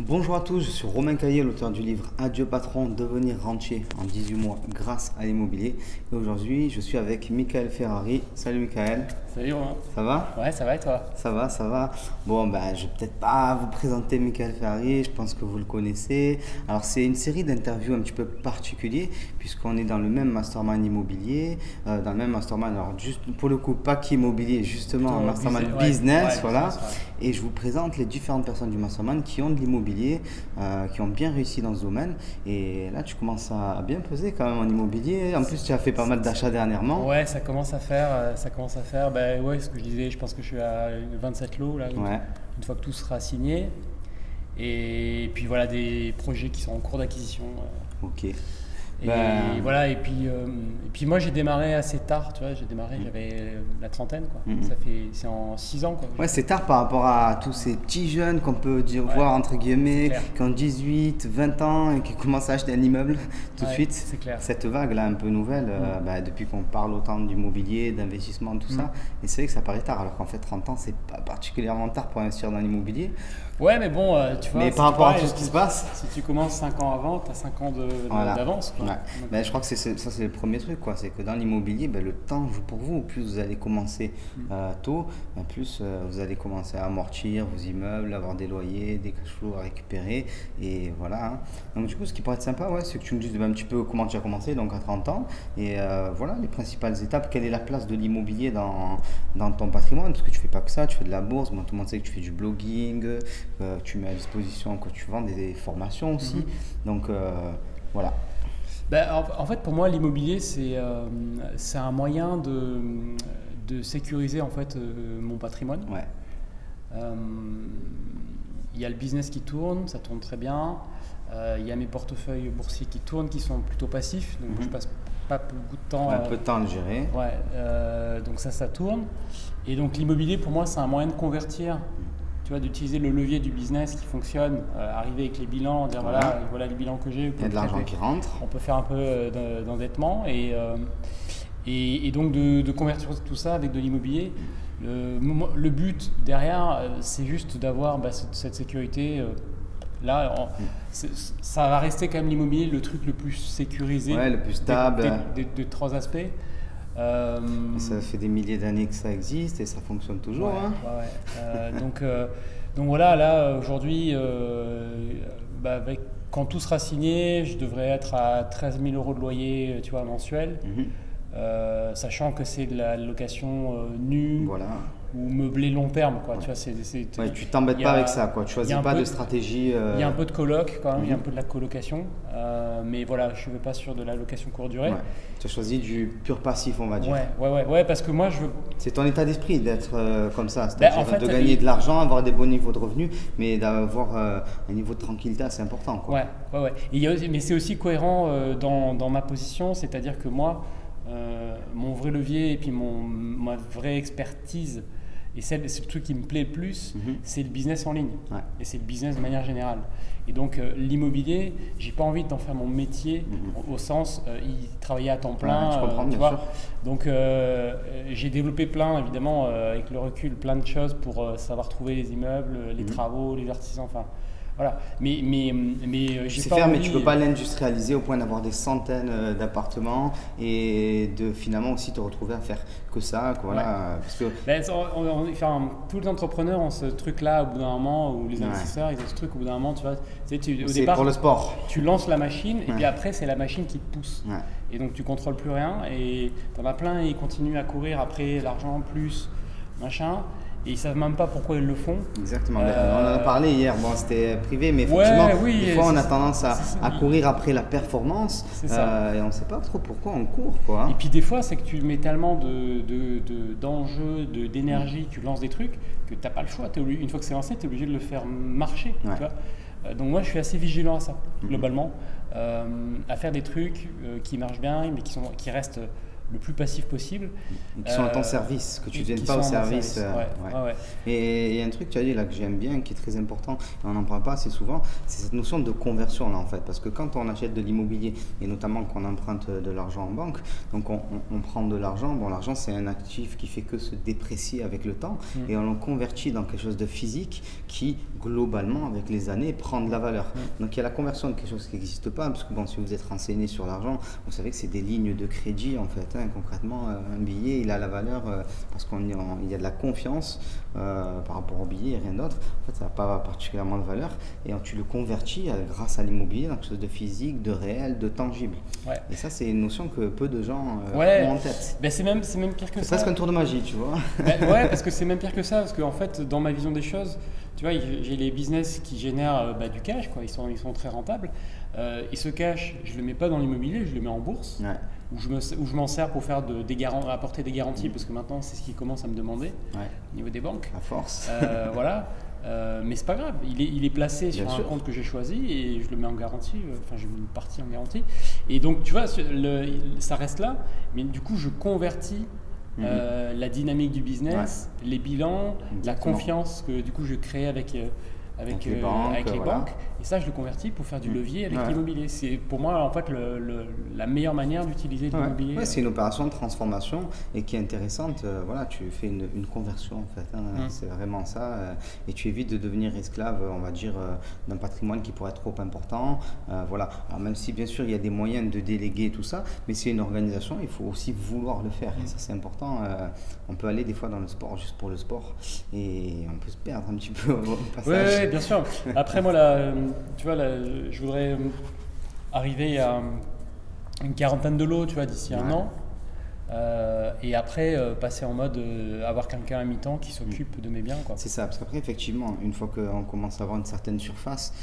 Bonjour à tous, je suis Romain Caillé, l'auteur du livre Adieu patron, devenir rentier en 18 mois grâce à l'immobilier. Et aujourd'hui, je suis avec Michael Ferrari. Salut Michael. Salut Romain. Ça va? Ouais, ça va et toi? Ça va, ça va. Bon, ben, je vais peut-être pas vous présenter Michael Ferrari, je pense que vous le connaissez. Alors, c'est une série d'interviews un petit peu particulier, puisqu'on est dans le même mastermind immobilier, dans le même mastermind, alors juste pour le coup, pas qu'immobilier, justement, un mastermind business, ouais, voilà. business, ouais. Et je vous présente les différentes personnes du mastermind qui ont de l'immobilier, qui ont bien réussi dans ce domaine. Et là, tu commences à bien peser quand même en immobilier. En plus, tu as fait pas mal d'achats dernièrement. Ouais, ça commence à faire, Ben ouais, ce que je disais, je pense que je suis à 27 lots là, Ouais. une fois que tout sera signé. Et puis voilà, des projets qui sont en cours d'acquisition. Ok. Et Ben, voilà, et puis moi j'ai démarré assez tart, tu vois, j'avais la trentaine quoi. C'est en 6 ans quoi. ouais, c'est tard par rapport à tous ces petits jeunes qu'on peut dire, Ouais, voir entre c'est guillemets, clair. qui ont 18, 20 ans et qui commencent à acheter un immeuble tout de Ouais, suite. c'est clair. Cette vague-là, un peu nouvelle, depuis qu'on parle autant d'immobilier, d'investissement, tout ça. Et c'est vrai que ça paraît tard, alors qu'en fait 30 ans, c'est pas particulièrement tard pour investir dans l'immobilier. Ouais, mais bon, tu vois, Mais c'est par rapport à pareil, tout ce qui se passe, si tu commences 5 ans avant, tu as 5 ans voilà. d'avance. Quoi. Ouais. Donc, Ben, je crois que ça, c'est le premier truc, quoi. C'est que dans l'immobilier, ben, le temps joue pour vous. Plus vous allez commencer tôt, ben, plus vous allez commencer à amortir vos immeubles, avoir des loyers, des cash flows à récupérer. Et voilà. Hein. Donc, du coup, ce qui pourrait être sympa, ouais, c'est que tu me dises ben, un petit peu comment tu as commencé, donc à 30 ans. Et voilà, les principales étapes. Quelle est la place de l'immobilier dans ton patrimoine? Parce que tu fais pas que ça, tu fais de la bourse. Bon, tout le monde sait que tu fais du blogging, tu mets à disposition, que tu vends des formations aussi. Donc, voilà. ben, en fait, pour moi, l'immobilier, c'est un moyen de sécuriser en fait, mon patrimoine. Ouais. Il y a le business qui tourne, ça tourne très bien. Il y a mes portefeuilles boursiers qui tournent, qui sont plutôt passifs. Donc, je passe pas beaucoup de temps. Un peu de temps à le gérer. Ouais, donc ça tourne. Et donc l'immobilier, pour moi, c'est un moyen de convertir, tu vois, d'utiliser le levier du business qui fonctionne, arriver avec les bilans, dire voilà les bilans que j'ai. Il y a de l'argent qui rentre. On peut faire un peu d'endettement et donc de convertir tout ça avec de l'immobilier. Le but derrière, c'est juste d'avoir cette sécurité. Là, ça va rester quand même l'immobilier le truc le plus sécurisé, Ouais, le plus stable. de trois aspects. Ça fait des milliers d'années que ça existe et ça fonctionne toujours. Hein. Donc voilà, là aujourd'hui, quand tout sera signé, je devrais être à 13 000 euros de loyer, tu vois, mensuel, sachant que c'est de la location nue. Voilà. Ou meublé long terme, quoi. Tu vois, Ouais, tu t'embêtes pas avec ça, quoi. Tu choisis pas de stratégie. Il y a un peu de coloc quand même, il y a un peu de la colocation, mais voilà, je ne vais pas sur de la location courte durée. Ouais. Tu as choisi du pur passif, on va dire. Ouais, parce que moi je veux. C'est ton état d'esprit d'être comme ça, c'est-à-dire En fait, de gagner de l'argent, avoir des bons niveaux de revenus, mais d'avoir un niveau de tranquillité assez important, quoi. Ouais. Et mais c'est aussi cohérent dans ma position, c'est-à-dire que moi, mon vrai levier et puis ma vraie expertise. Et c'est le truc qui me plaît le plus, c'est le business en ligne. Ouais. Et c'est le business de manière générale. Et donc l'immobilier, j'ai pas envie d'en faire mon métier au sens y travailler à temps plein. Ouais, je comprends, tu bien vois. sûr. Donc j'ai développé évidemment, avec le recul, plein de choses pour savoir trouver les immeubles, les travaux, les artisans, enfin. Voilà. Mais j'ai C'est pas faire, envie. mais tu peux pas l'industrialiser au point d'avoir des centaines d'appartements et de finalement aussi te retrouver à faire que ça, quoi, voilà, parce que tous les entrepreneurs ont ce truc-là au bout d'un moment, ou les investisseurs, ils ont ce truc au bout d'un moment, tu vois. Au c'est départ, pour le sport. tu lances la machine et puis après, c'est la machine qui te pousse. Ouais. Et donc, tu contrôles plus rien et t'en as plein, ils continuent à courir après l'argent plus machin. Et ils savent même pas pourquoi ils le font. Exactement. On en a parlé hier. Bon, c'était privé, mais effectivement, des fois, on a tendance à courir après la performance et on ne sait pas trop pourquoi on court, quoi. Et puis des fois, c'est que tu mets tellement d'enjeux, d'énergie, tu lances des trucs que tu n'as pas le choix. Une fois que c'est lancé, tu es obligé de le faire marcher. Ouais. Tu vois. Donc moi, je suis assez vigilant à ça, globalement, à faire des trucs qui marchent bien, mais qui restent le plus passif possible. Qui sont à ton service, que tu ne viennes pas au service. Ouais. Et il y a un truc que tu as dit là que j'aime bien, qui est très important, et on n'en parle pas assez souvent, c'est cette notion de conversion là en fait. Parce que quand on achète de l'immobilier, et notamment quand on emprunte de l'argent en banque, donc on prend de l'argent, bon l'argent c'est un actif qui fait que se déprécier avec le temps, et on le convertit dans quelque chose de physique qui globalement avec les années prend de la valeur. Donc il y a la conversion de quelque chose qui n'existe pas, parce que bon, si vous êtes renseigné sur l'argent, vous savez que c'est des lignes de crédit en fait. Concrètement, un billet, il a la valeur parce qu'il y a de la confiance par rapport au billet et rien d'autre. En fait, ça n'a pas particulièrement de valeur et tu le convertis grâce à l'immobilier dans quelque chose de physique, de réel, de tangible. Et ça, c'est une notion que peu de gens ont en tête. Ben c'est même pire que ça. C'est presque un tour de magie, tu vois. Ouais, parce que c'est même pire que ça, parce qu'en fait, dans ma vision des choses, tu vois, j'ai les business qui génèrent du cash, quoi. Ils sont très rentables. Et ce cash, je ne le mets pas dans l'immobilier, je le mets en bourse. Où je m'en sers pour faire apporter des garanties, parce que maintenant c'est ce qu'ils commencent à me demander au niveau des banques. À force. Voilà. Mais c'est pas grave, il est placé sur un compte que j'ai choisi et je le mets en garantie, enfin j'ai mis une partie en garantie. Et donc tu vois, ça reste là, mais du coup je convertis la dynamique du business, les bilans, la confiance que du coup je crée avec les banques. Et ça, je le convertis pour faire du levier avec l'immobilier. C'est pour moi, en fait, la meilleure manière d'utiliser l'immobilier. Ouais, c'est une opération de transformation et qui est intéressante. Voilà, tu fais une conversion, en fait. C'est vraiment ça. Et tu évites de devenir esclave, on va dire, d'un patrimoine qui pourrait être trop important. Voilà. Alors, même si, bien sûr, il y a des moyens de déléguer tout ça, mais c'est une organisation, il faut aussi vouloir le faire. Et ça, c'est important. On peut aller des fois dans le sport juste pour le sport et on peut se perdre un petit peu au passage. Oui, bien sûr. Après, moi, là, tu vois, là, je voudrais arriver à une quarantaine de lots, tu vois, d'ici un an. Et après, passer en mode avoir quelqu'un à mi-temps qui s'occupe de mes biens, quoi. C'est ça, parce qu'après, effectivement, une fois qu'on commence à avoir une certaine surface,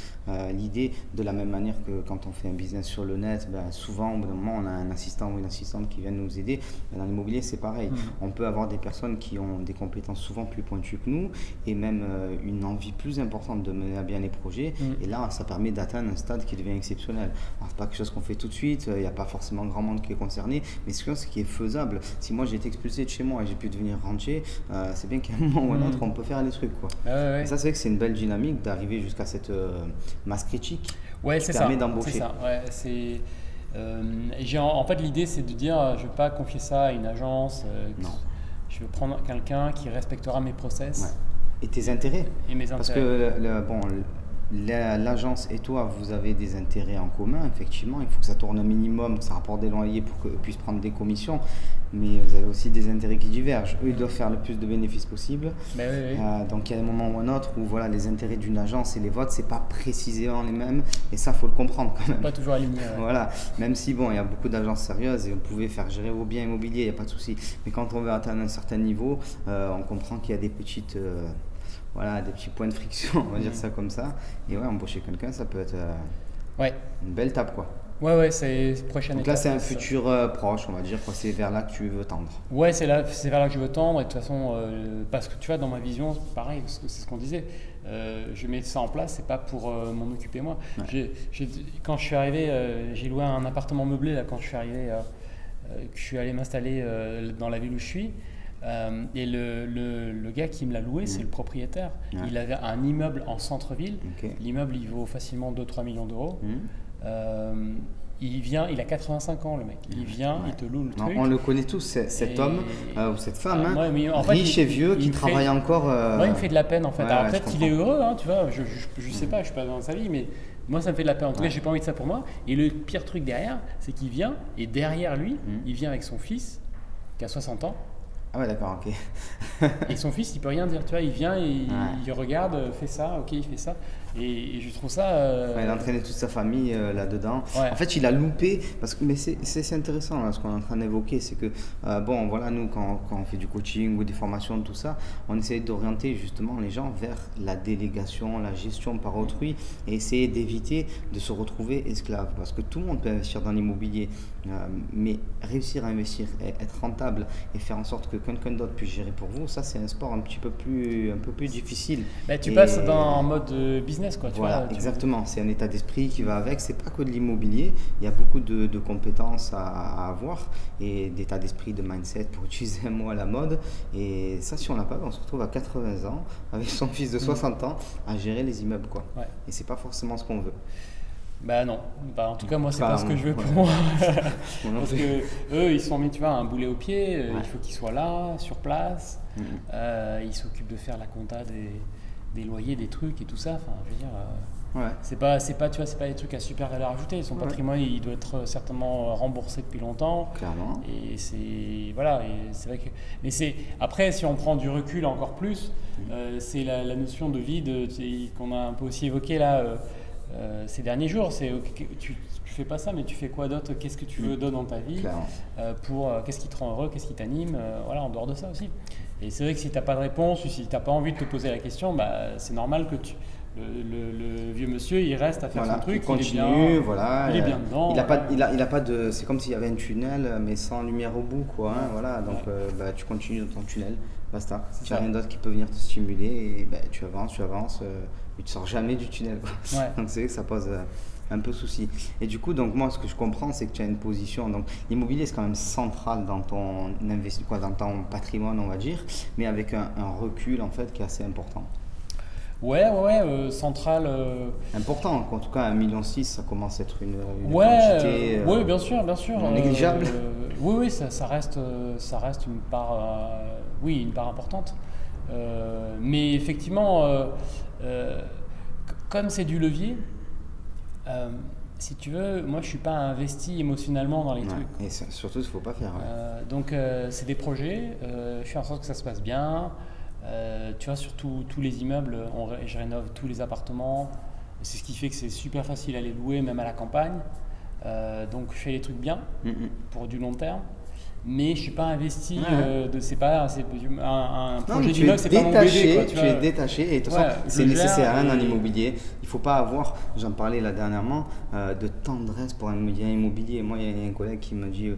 l'idée, de la même manière que quand on fait un business sur le net, souvent, au bout d'un moment, on a un assistant ou une assistante qui vient nous aider. Dans l'immobilier, c'est pareil. On peut avoir des personnes qui ont des compétences souvent plus pointues que nous et même une envie plus importante de mener à bien les projets. Et là, ça permet d'atteindre un stade qui devient exceptionnel. Alors, c'est pas quelque chose qu'on fait tout de suite, il n'y a pas forcément grand monde qui est concerné, mais c'est quelque chose qui est faisable. Si moi j'ai été expulsé de chez moi et j'ai pu devenir rentier, c'est bien qu'à un moment ou à un autre on peut faire des trucs, quoi. Et ça, c'est vrai que c'est une belle dynamique d'arriver jusqu'à cette masse critique qui permet d'embaucher. C'est ça. En fait, l'idée c'est de dire je ne vais pas confier ça à une agence. Je veux prendre quelqu'un qui respectera mes process. Et tes intérêts. Et mes intérêts. Parce que l'agence et toi, vous avez des intérêts en commun, effectivement. Il faut que ça tourne un minimum, que ça rapporte des loyers pour qu'eux puissent prendre des commissions. Mais vous avez aussi des intérêts qui divergent. Eux, ils doivent faire le plus de bénéfices possible. Donc il y a un moment ou un autre où voilà, les intérêts d'une agence et les vôtres, c'est pas précisément les mêmes. Et ça, faut le comprendre quand même. Pas toujours aligné. Voilà. Même si bon, il y a beaucoup d'agences sérieuses et vous pouvez faire gérer vos biens immobiliers, il n'y a pas de souci. Mais quand on veut atteindre un certain niveau, on comprend qu'il y a des petites des petits points de friction, on va dire ça comme ça. Et embaucher quelqu'un, ça peut être une belle tape, quoi. C'est prochaine étape. Donc là, c'est un futur proche, on va dire, quoi. C'est vers là que tu veux tendre. C'est vers là que je veux tendre. Et de toute façon, parce que tu vois, dans ma vision, c'est pareil, parce que c'est ce qu'on disait. Je mets ça en place, c'est pas pour m'en occuper moi. Quand je suis arrivé, j'ai loué un appartement meublé là, quand je suis arrivé, que je suis allé m'installer dans la ville où je suis. Et le gars qui me l'a loué, c'est le propriétaire. Il avait un immeuble en centre-ville. L'immeuble, il vaut facilement 2-3 millions d'euros. Il a 85 ans, le mec. Il vient, il te loue le truc. On le connaît tous, cet homme ou cette femme, riche et vieux, qui travaille encore. Il me fait de la peine, en fait. Alors peut-être qu'il est heureux, tu vois. Je sais pas, je suis pas dans sa vie, mais moi, ça me fait de la peine. En tout cas, j'ai pas envie de ça pour moi. Et le pire truc derrière, c'est qu'il vient, et derrière lui, il vient avec son fils, qui a 60 ans. Ah ouais, d'accord, ok. Et son fils, il peut rien dire, tu vois, il vient, il regarde, fait ça, ok, il fait ça. Et je trouve ça... il a entraîné toute sa famille là-dedans. En fait, il a loupé, mais c'est intéressant là, ce qu'on est en train d'évoquer, c'est que, nous, quand on fait du coaching ou des formations, tout ça, on essaie d'orienter justement les gens vers la délégation, la gestion par autrui et essayer d'éviter de se retrouver esclave. Parce que tout le monde peut investir dans l'immobilier, mais réussir à investir, être rentable et faire en sorte que quelqu'un d'autre puisse gérer pour vous, ça c'est un sport un peu plus difficile. Tu passes en mode business. business, quoi. Voilà, exactement. C'est un état d'esprit qui va avec. C'est pas que de l'immobilier. Il y a beaucoup de compétences à avoir et d'état d'esprit, de mindset, pour utiliser un mot à la mode. Et ça, si on l'a pas, on se retrouve à 80 ans avec son fils de 60 ans à gérer les immeubles, quoi. Ouais. Et c'est pas forcément ce qu'on veut. Bah non, en tout cas moi c'est Pas pas ce que je veux pour moi. Parce que eux ils se sont mis, tu vois, un boulet au pied, il faut qu'ils soient là, sur place, ils s'occupent de faire la compta des loyers, des trucs et tout ça, enfin je veux dire, c'est pas, tu vois, c'est pas des trucs à super valeur ajoutée, son patrimoine il doit être certainement remboursé depuis longtemps. Clairement. Et c'est, voilà, et c'est vrai que, mais c'est, après si on prend du recul encore plus, c'est la notion de vide qu'on a un peu aussi évoqué là, ces derniers jours, c'est tu fais pas ça, mais tu fais quoi d'autre? Qu'est-ce que tu veux d'autre dans ta vie? Qu'est-ce qui te rend heureux? Qu'est-ce qui t'anime? Voilà, en dehors de ça aussi. Et c'est vrai que si tu n'as pas de réponse ou si tu n'as pas envie de te poser la question, bah, c'est normal que le vieux monsieur il reste à faire son truc, il continue, il est bien dedans. Il a pas de, c'est comme s'il y avait un tunnel mais sans lumière au bout, quoi. Hein, voilà, donc bah, tu continues dans ton tunnel, basta. Tu n'as rien d'autre qui peut venir te stimuler et bah, tu avances, et tu sors jamais du tunnel, quoi. Donc c'est vrai que ça pose un peu souci. Et du coup, donc moi, ce que je comprends, c'est que tu as une position. Donc l'immobilier, c'est quand même central dans ton dans ton patrimoine, on va dire, mais avec un recul en fait qui est assez important. Central. Important, en tout cas 1,6 million, ça commence à être une quantité oui, bien sûr. Non négligeable. Oui, ça reste une part, une part importante. Mais effectivement, comme c'est du levier, si tu veux, moi je suis pas investi émotionnellement dans les trucs. Et surtout, il ne faut pas faire. Donc c'est des projets, je fais en sorte que ça se passe bien. Tu vois, surtout tous les immeubles, je rénove tous les appartements. C'est ce qui fait que c'est super facile à les louer, même à la campagne. Donc je fais les trucs bien pour du long terme. Mais je suis pas investi. C'est pas un projet d'immeuble, c'est pas mon bébé, quoi, tu es détaché et de toute façon c'est nécessaire en immobilier. Il faut pas avoir, j'en parlais là dernièrement, de tendresse pour un bien immobilier. Moi, il y a un collègue qui me dit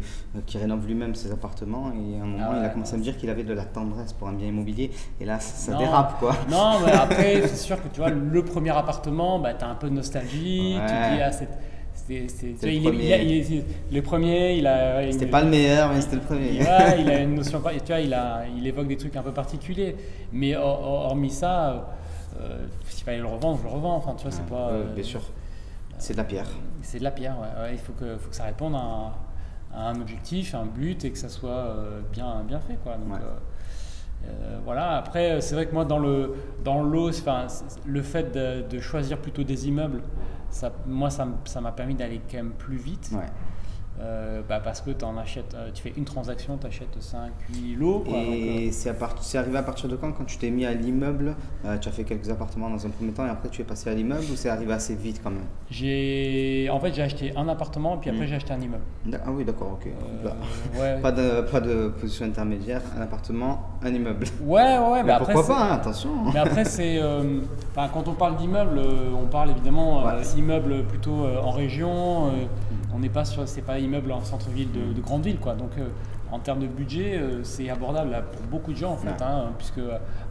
qu'il rénove lui-même ses appartements et à un moment il a commencé à me dire qu'il avait de la tendresse pour un bien immobilier et là ça dérape, quoi. Non, mais après c'est sûr que tu vois le premier appartement, bah, tu as un peu de nostalgie, tu te dis le premier, c'était pas le meilleur, mais c'était le premier. Il a une notion, tu vois, il évoque des trucs un peu particuliers. Mais hormis ça, s'il fallait le revendre, je le revends. Enfin, tu vois, c'est pas. Bien sûr. C'est de la pierre. C'est de la pierre. Il faut que ça réponde à un objectif, à un but, et que ça soit bien fait, quoi. Donc, voilà. Après, c'est vrai que moi, dans le fait de choisir plutôt des immeubles. Ça m'a permis d'aller quand même plus vite. Parce que tu fais une transaction, tu achètes 5-8 lots. Quoi, et c'est arrivé à partir de quand tu t'es mis à l'immeuble, tu as fait quelques appartements dans un premier temps et après tu es passé à l'immeuble ou c'est arrivé assez vite quand même? J'ai acheté un appartement et puis après j'ai acheté un immeuble. Ah oui, d'accord, ok. Pas de position intermédiaire, un appartement, un immeuble. Mais après, pourquoi pas, attention. Mais après c'est, quand on parle d'immeuble, on parle évidemment d'immeuble plutôt en région. On n'est pas c'est pas immeuble en centre-ville de grande ville, quoi. Donc en termes de budget, c'est abordable là, pour beaucoup de gens en fait, puisque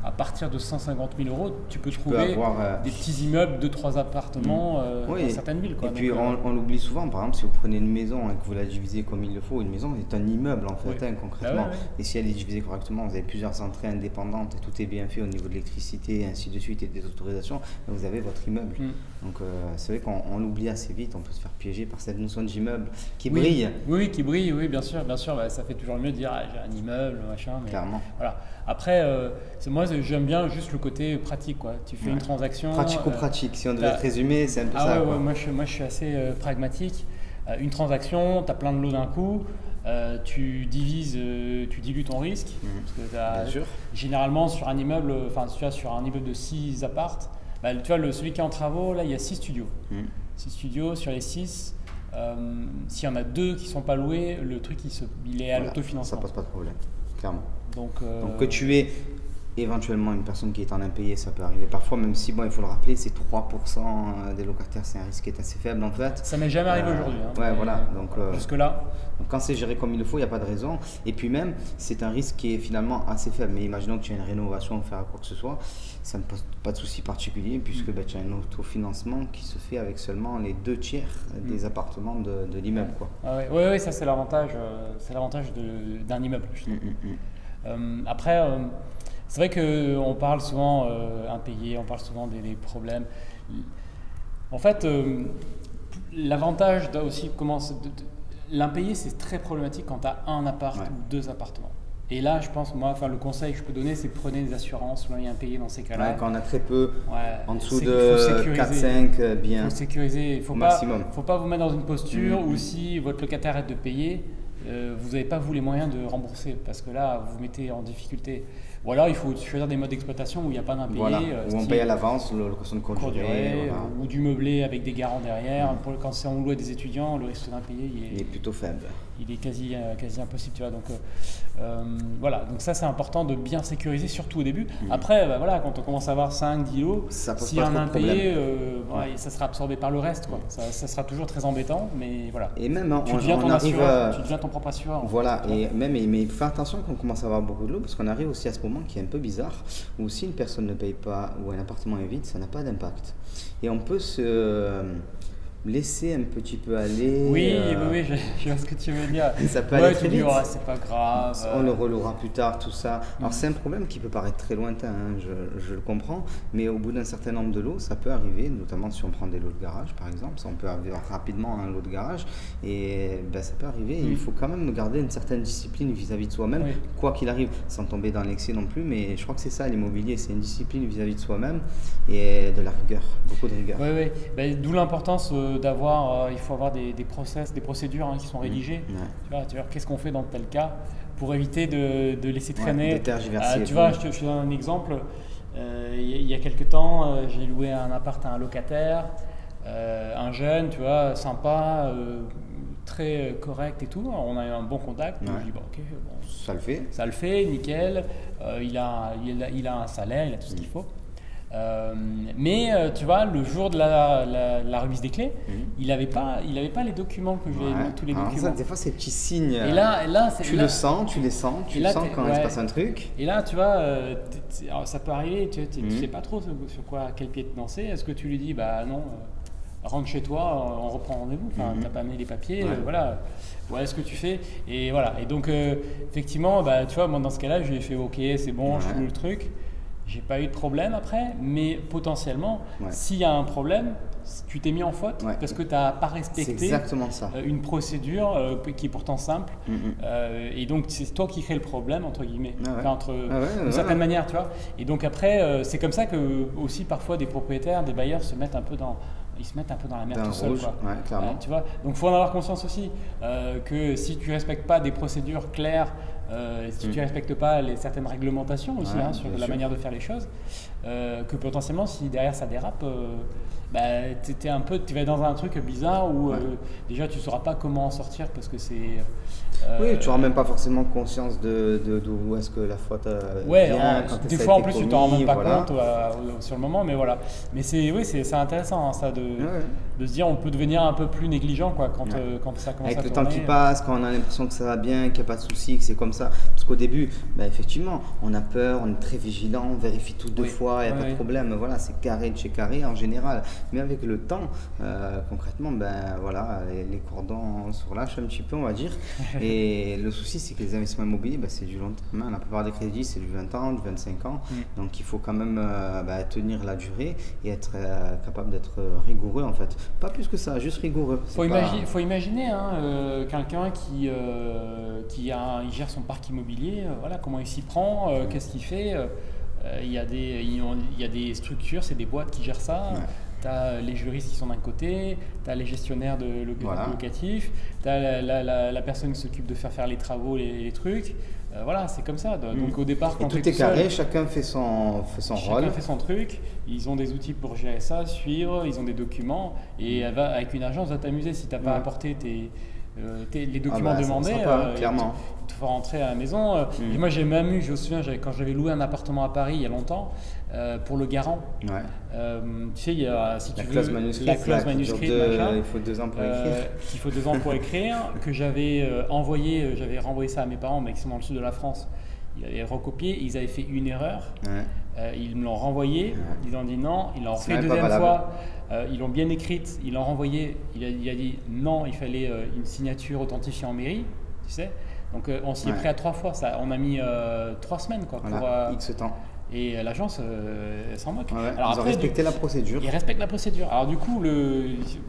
à partir de 150 000 €, tu peux trouver des petits immeubles, 2-3 appartements dans certaines villes, quoi. Et puis on l'oublie souvent, par exemple, si vous prenez une maison et que vous la divisez comme il le faut, une maison est un immeuble en fait, concrètement. Et si elle est divisée correctement, vous avez plusieurs entrées indépendantes et tout est bien fait au niveau de l'électricité et ainsi de suite et des autorisations, vous avez votre immeuble. Donc c'est vrai qu'on l'oublie assez vite, on peut se faire piéger par cette notion d'immeuble qui brille. Oui, qui brille, oui, bien sûr. Ça fait toujours mieux de dire j'ai un immeuble, machin. Mais clairement. Voilà. Après, moi j'aime bien juste le côté pratique, quoi. Tu fais une transaction. Pratico-pratique, si on devait résumer, c'est un peu ça. Quoi. Moi je suis assez pragmatique. Une transaction, tu as plein de lots d'un coup. Tu dilues ton risque. Parce que généralement sur un immeuble, sur un immeuble de 6 appartes, tu vois, celui qui est en travaux, là il y a 6 studios. 6 studios, sur les 6, s'il y en a 2 qui ne sont pas loués, le truc il est à l'autofinancement. Ça pose pas de problème, clairement. Donc que tu aies éventuellement une personne qui est en impayé, ça peut arriver parfois, même si, bon, il faut le rappeler, c'est 3% des locataires, c'est un risque qui est assez faible en fait. Ça m'est jamais arrivé aujourd'hui. Hein, ouais, voilà. Donc, jusque-là. Donc quand c'est géré comme il le faut, il n'y a pas de raison. Et puis même, c'est un risque qui est finalement assez faible. Mais imaginons que tu as une rénovation à faire à quoi que ce soit, ça ne pose pas de souci particulier puisque tu as un autofinancement qui se fait avec seulement les 2/3 des appartements de l'immeuble. Ah ouais, ça c'est l'avantage d'un immeuble. Après, c'est vrai qu'on parle souvent impayé, on parle souvent des problèmes. En fait, l'avantage aussi commence... L'impayé, c'est très problématique quand tu as un appart ou 2 appartements. Et là, je pense, moi, le conseil que je peux donner, c'est prenez des assurances loyer impayé dans ces cas-là. Ouais, quand on a très peu, en dessous de 4-5, bien. Il faut sécuriser. Il ne faut pas vous mettre dans une posture où si votre locataire arrête de payer, vous n'avez pas vous les moyens de rembourser parce que là, vous vous mettez en difficulté. Ou alors, il faut choisir des modes d'exploitation où il n'y a pas d'impayé. Voilà, où on paye à l'avance, location de courte durée. Ou du meublé avec des garants derrière. Quand c'est on loue à des étudiants, le risque d'impayé il est plutôt faible. Il est quasi impossible, tu vois. Donc, voilà, donc ça c'est important de bien sécuriser, surtout au début. Après, voilà, quand on commence à avoir 5-10 lots, s'il y a un impayé, ça sera absorbé par le reste. Quoi. Ça sera toujours très embêtant, mais voilà. Et même, tu deviens ton assureur, tu deviens ton propre assureur. Voilà, mais il faut faire attention quand on commence à avoir beaucoup de lots, parce qu'on arrive aussi à ce moment qui est un peu bizarre, où si une personne ne paye pas ou un appartement est vide, ça n'a pas d'impact. Et on peut se laisser un petit peu aller. Oui, je vois ce que tu veux dire. Ça peut aller très vite. C'est pas grave. On le relouera plus tard, tout ça. Alors c'est un problème qui peut paraître très lointain, hein, je le comprends, mais au bout d'un certain nombre de lots, ça peut arriver, notamment si on prend des lots de garage par exemple, on peut arriver rapidement à un lot de garage, et ça peut arriver. Il faut quand même garder une certaine discipline vis-à-vis de soi-même, quoi qu'il arrive, sans tomber dans l'excès non plus, mais je crois que c'est ça l'immobilier, c'est une discipline vis-à-vis de soi-même et de la rigueur, beaucoup de rigueur. Oui, d'où l'importance d'avoir, il faut avoir des procédures qui sont rédigées. Tu vois, qu'est-ce qu'on fait dans tel cas pour éviter de laisser traîner. De tergiverser. Tu vois, je te donne un exemple. Il y a quelques temps, j'ai loué un appart à un locataire, un jeune, tu vois, sympa, très correct et tout. On a eu un bon contact. Je dis ok, ça le fait. Ça le fait, nickel. Il a un salaire, il a tout ce qu'il faut. Mais tu vois, le jour de la remise des clés, il n'avait pas les documents que je lui ai mis, tous les documents. Ça, des fois, ces petits signes, et là, tu les sens quand il se passe un truc. Et là, tu vois, alors, ça peut arriver, tu sais pas trop sur quel pied te lancer. Est-ce que tu lui dis, bah non, rentre chez toi, on reprend rendez-vous, t'as pas amené les papiers, voilà. Est-ce que tu fais? Et voilà. Et donc, effectivement, tu vois, moi, dans ce cas-là, je lui ai fait, ok, c'est bon, je fous le truc. J'ai pas eu de problème après, mais potentiellement, s'il y a un problème, tu t'es mis en faute parce que tu n'as pas respecté une procédure qui est pourtant simple. Et donc, c'est toi qui crée le problème, entre guillemets, d'une certaine manière, tu vois. Et donc après, c'est comme ça que aussi parfois des propriétaires, des bailleurs se mettent un peu dans la merde tout seul. Clairement. Tu vois. Donc, il faut en avoir conscience aussi que si tu ne respectes pas des procédures claires, si tu ne respectes pas certaines réglementations aussi sur la manière de faire les choses, que potentiellement, si derrière ça dérape, tu vas dans un truc bizarre où déjà tu ne sauras pas comment en sortir parce que c'est... oui, tu n'auras même pas forcément conscience d'où est-ce que la faute vient. Des fois en plus tu t'en rends même pas compte sur le moment, mais voilà. Mais c'est intéressant ça de se dire on peut devenir un peu plus négligent quand ça commence à tourner. Avec le temps qui passe, quand on a l'impression que ça va bien, qu'il n'y a pas de souci, que c'est comme ça. Parce qu'au début, effectivement, on a peur, on est très vigilant, on vérifie tout 2 fois, il n'y a pas de problème. Voilà, c'est carré de chez carré en général. Mais avec le temps, concrètement, les cordons se relâchent un petit peu, on va dire. Et le souci, c'est que les investissements immobiliers, c'est du long terme. La plupart des crédits, c'est du 20 ans, du 25 ans. Donc, il faut quand même tenir la durée et être capable d'être rigoureux, en fait. Pas plus que ça, juste rigoureux. Faut imaginer quelqu'un qui gère son parc immobilier, comment il s'y prend, qu'est-ce qu'il fait. Il y a des structures, c'est des boîtes qui gèrent ça. Tu as les juristes qui sont d'un côté, tu as les gestionnaires de locatifs, tu as la personne qui s'occupe de faire les travaux, les trucs. C'est comme ça. Donc au départ, quand tout est carré, chacun fait son rôle. Chacun fait son truc. Ils ont des outils pour gérer ça, suivre, ils ont des documents. Et avec une agence, va t'amuser si tu n'as pas apporté les documents demandés, clairement. il te faut rentrer à la maison. Et moi j'ai même eu, je me souviens, quand j'avais loué un appartement à Paris il y a longtemps, pour le garant. Ouais. Tu sais, il y a, si tu veux, la clause manuscrite, machin, il faut 2 ans pour écrire. qu'il faut 2 ans pour écrire, que j'avais envoyé, j'avais renvoyé ça à mes parents, mais qui sont dans le sud de la France. Ils avaient recopié, ils avaient fait une erreur. Ouais. Ils me l'ont renvoyé, ils ont dit non, ils l'ont refait une deuxième fois, ils l'ont bien écrite, ils l'ont renvoyé, il a dit non, il fallait une signature authentifiée en mairie, tu sais. Donc on s'y est pris à 3 fois, ça, on a mis 3 semaines quoi, pour X temps. Et l'agence s'en moque. Ouais, alors ils ont respecté la procédure. Ils respectent la procédure. Alors du coup,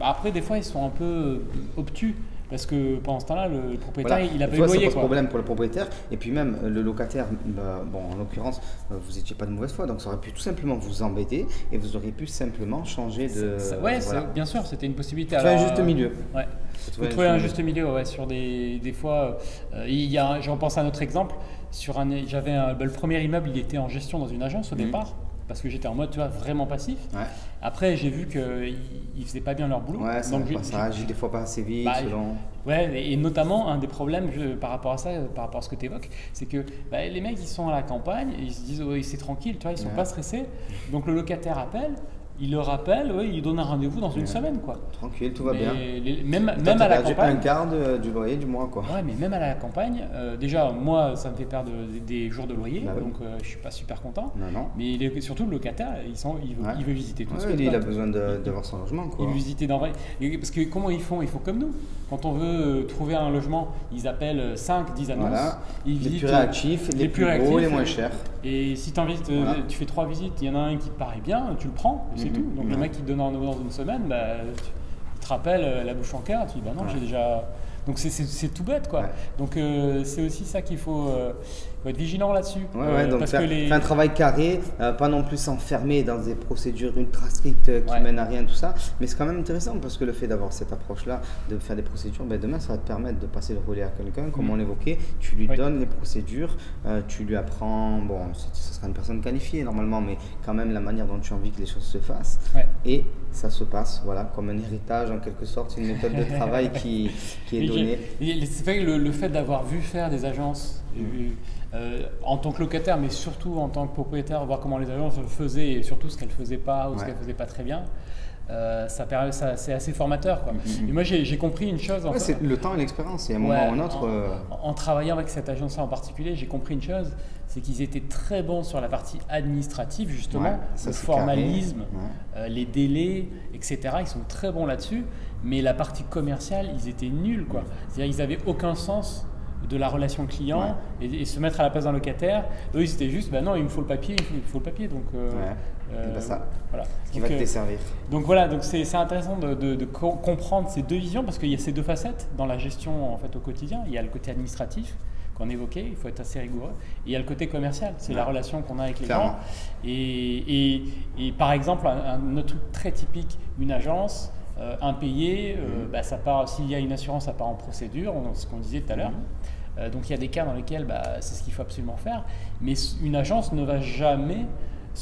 après des fois ils sont un peu obtus. Parce que pendant ce temps-là, le propriétaire, il a pas eu le loyer. Ça pose problème pour le propriétaire. Et puis même le locataire, bon, en l'occurrence, vous n'étiez pas de mauvaise foi, donc ça aurait pu tout simplement vous embêter et vous auriez pu simplement changer de... Bien sûr, c'était une possibilité. Trouver un juste milieu. Ouais. Faut trouver un juste milieu, sur des fois... je repense à un autre exemple. J'avais le premier immeuble, il était en gestion dans une agence au départ. Parce que j'étais en mode, tu vois, vraiment passif. Ouais. Après, j'ai vu qu'ils ne faisaient pas bien leur boulot. Ouais, ça agit des fois pas assez vite. Ouais, et notamment, un des problèmes par rapport à ça, par rapport à ce que tu évoques, c'est que les mecs, ils sont à la campagne, et ils se disent, c'est tranquille, tu vois, ils sont pas stressés. Donc le locataire appelle. Il le rappelle, il donne un rendez-vous dans une semaine, quoi. Tranquille, tout va bien. Même à la campagne. Un quart du loyer du mois, quoi. Ouais, mais même à la campagne, déjà, moi, ça me fait perdre des jours de loyer, donc je suis pas super content. Non. Mais surtout le locataire, il veut visiter tout ça. Il a besoin de voir son logement, quoi. Il veut visiter dans vrai. Parce que comment ils font comme nous. Quand on veut trouver un logement, ils appellent 5-10 annonces. Voilà. Les plus réactifs, les plus gros, les moins chers. Et si tu fais 3 visites, il y en a un qui te paraît bien, tu le prends, c'est tout. Donc le mec qui te donne un rendez-vous dans une semaine, il te rappelle la bouche en cœur, tu dis non, j'ai déjà... Donc c'est tout bête, quoi. Ouais. Donc c'est aussi ça qu'il faut être vigilant là-dessus. Donc faire un travail carré, pas non plus s'enfermer dans des procédures ultra strictes qui mènent à rien, tout ça. Mais c'est quand même intéressant parce que le fait d'avoir cette approche-là, de faire des procédures, demain ça va te permettre de passer le relais à quelqu'un, comme on l'évoquait. Tu lui donnes les procédures, tu lui apprends, ce sera une personne qualifiée normalement, mais quand même la manière dont tu as envie que les choses se fassent. Ouais. Et ça se passe comme un héritage en quelque sorte, une méthode de travail qui est donnée. C'est vrai que le fait d'avoir vu faire des agences en tant que locataire, mais surtout en tant que propriétaire, voir comment les agences le faisaient et surtout ce qu'elles ne faisaient pas ou ce qu'elles ne faisaient pas très bien, c'est assez formateur, quoi. Et moi j'ai compris une chose. C'est le temps et l'expérience, et à un moment ou un autre. En travaillant avec cette agence-là en particulier, j'ai compris une chose, c'est qu'ils étaient très bons sur la partie administrative, justement, le formalisme, les délais, etc. Ils sont très bons là-dessus, mais la partie commerciale, ils étaient nuls, quoi. C'est-à-dire ils n'avaient aucun sens de la relation client et se mettre à la place d'un locataire. Eux, ils étaient juste, non, il me faut le papier, donc voilà. Ce qui va te desservir. Donc voilà, donc c'est intéressant de comprendre ces deux visions parce qu'il y a ces deux facettes dans la gestion en fait au quotidien. Il y a le côté administratif qu'on évoquait, il faut être assez rigoureux, et il y a le côté commercial, c'est la relation qu'on a avec les gens. Et par exemple, un autre truc très typique, une agence impayée, ça part, s'il y a une assurance, ça part en procédure, ce qu'on disait tout à l'heure. Donc il y a des cas dans lesquels c'est ce qu'il faut absolument faire, mais une agence ne va jamais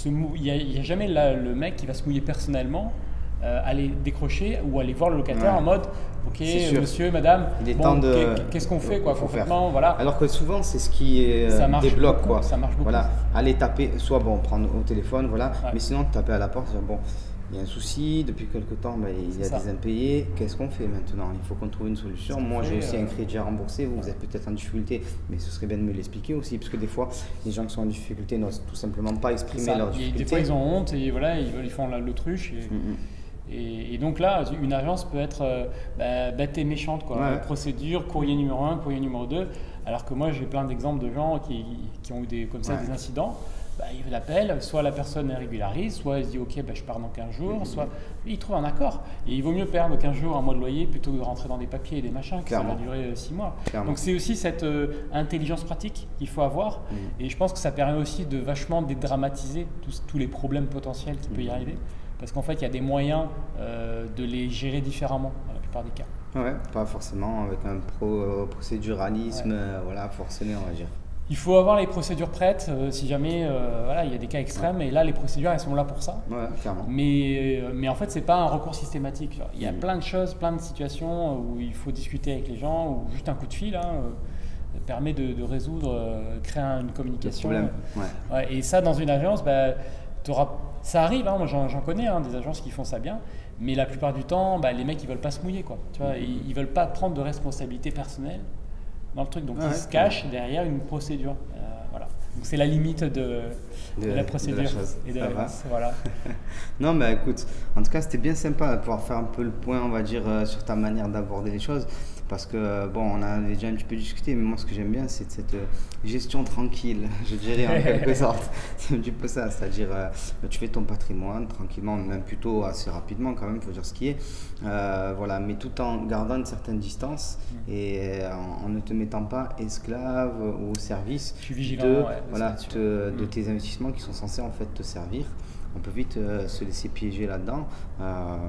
il n'y a jamais le mec qui va se mouiller personnellement, aller décrocher ou aller voir le locataire en mode ok monsieur, madame, qu'est-ce qu'on fait concrètement, voilà. Alors que souvent c'est ce qui débloque beaucoup, ça marche beaucoup. Voilà, aller taper, soit prendre au téléphone, mais sinon taper à la porte, dire il y a un souci, depuis quelque temps il y a des impayés, qu'est-ce qu'on fait maintenant? Il faut qu'on trouve une solution. Moi j'ai aussi un crédit à rembourser, vous êtes peut-être en difficulté, mais ce serait bien de me l'expliquer aussi, parce que des fois les gens qui sont en difficulté n'osent tout simplement pas exprimer leur difficulté. Des fois ils ont honte et voilà, ils font l'autruche. Et donc là, une agence peut être bête et méchante, quoi. Procédure, courrier numéro 1, courrier numéro 2, alors que moi j'ai plein d'exemples de gens qui ont eu des incidents. Il l'appelle, soit la personne régularise, soit il se dit ok, je pars dans 15 jours, soit il trouve un accord. Et il vaut mieux perdre 15 jours, un mois de loyer, plutôt que de rentrer dans des papiers et des machins, ça va durer 6 mois. Clairement. Donc c'est aussi cette intelligence pratique qu'il faut avoir. Et je pense que ça permet aussi de vachement dédramatiser tous les problèmes potentiels qui peut y arriver. Parce qu'en fait, il y a des moyens de les gérer différemment dans la plupart des cas. Pas forcément avec un procéduralisme forcené, on va dire. Il faut avoir les procédures prêtes si jamais voilà, il y a des cas extrêmes. Et là, les procédures, elles sont là pour ça. Ouais, clairement. Mais en fait, c'est pas un recours systématique. Il y a plein de choses, plein de situations où il faut discuter avec les gens, ou juste un coup de fil permet de résoudre, créer une communication. Problème. Ouais, et ça, dans une agence, ça arrive. Moi, j'en connais des agences qui font ça bien. Mais la plupart du temps, les mecs, ils veulent pas se mouiller, quoi. Tu vois, ils veulent pas prendre de responsabilité personnelle dans le truc, donc ils se cachent derrière une procédure. Voilà. Donc c'est la limite de la procédure de la chose. et de l'agence. Voilà. Non, mais écoute, en tout cas, c'était bien sympa de pouvoir faire un peu le point, on va dire, sur ta manière d'aborder les choses. Parce que, bon, on a déjà un petit peu discuté, mais moi, ce que j'aime bien, c'est cette gestion tranquille, je dirais, en quelque sorte. C'est un petit peu ça, c'est-à-dire, tu fais ton patrimoine tranquillement, même plutôt assez rapidement, quand même, il faut dire ce qui est. Voilà, mais tout en gardant une certaine distance et en ne te mettant pas esclave ou au service de tes investissements qui sont censés, en fait, te servir. On peut vite se laisser piéger là-dedans.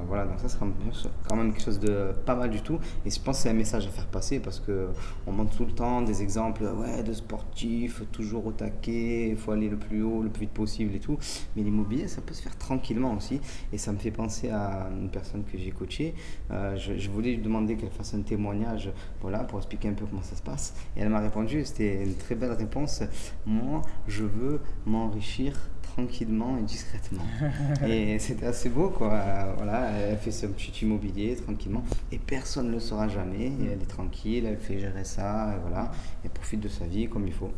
Voilà, donc ça c'est quand même quelque chose de pas mal du tout. Et je pense que c'est un message à faire passer parce qu'on montre tout le temps des exemples de sportifs, toujours au taquet, il faut aller le plus haut, le plus vite possible et tout. Mais l'immobilier, ça peut se faire tranquillement aussi. Et ça me fait penser à une personne que j'ai coachée. Je voulais lui demander qu'elle fasse un témoignage pour expliquer un peu comment ça se passe. Et elle m'a répondu, c'était une très belle réponse. Moi, je veux m'enrichir tranquillement et discrètement. Et c'était assez beau, quoi. Voilà, elle fait son petit immobilier tranquillement et personne ne le saura jamais. Et elle est tranquille, elle fait gérer ça, et voilà, elle profite de sa vie comme il faut.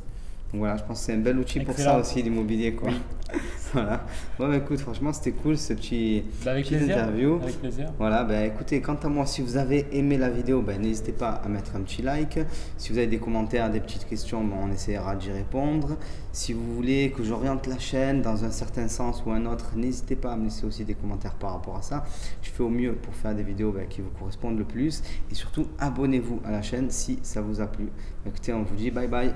Donc voilà, je pense que c'est un bel outil pour ça aussi, l'immobilier, quoi. Voilà. Bon, écoute, franchement, c'était cool ce petit interview. Avec plaisir. Voilà, écoutez, quant à moi, si vous avez aimé la vidéo, n'hésitez pas à mettre un petit like. Si vous avez des commentaires, des petites questions, on essaiera d'y répondre. Si vous voulez que j'oriente la chaîne dans un certain sens ou un autre, n'hésitez pas à me laisser aussi des commentaires par rapport à ça. Je fais au mieux pour faire des vidéos qui vous correspondent le plus. Et surtout, abonnez-vous à la chaîne si ça vous a plu. Écoutez, on vous dit bye bye.